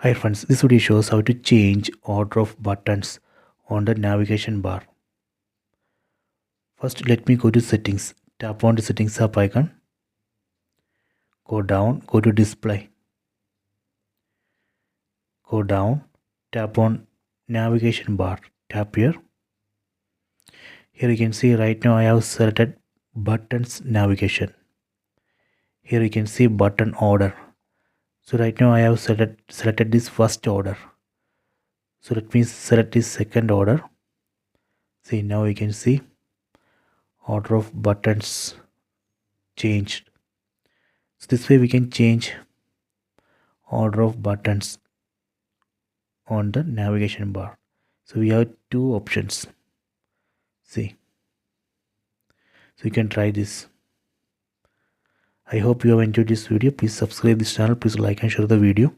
Hi friends, this video shows how to change order of buttons on the navigation bar. First, let me go to settings. Tap on the settings app icon. Go down, go to display. Go down, tap on navigation bar. Tap here. Here you can see right now I have selected buttons navigation. Here you can see button order. So right now I have selected this first order. So let me select this second order. See, now you can see order of buttons changed. So this way we can change order of buttons on the navigation bar. So we have two options. See, so you can try this. I hope you have enjoyed this video. Please subscribe this channel. Please like and share the video.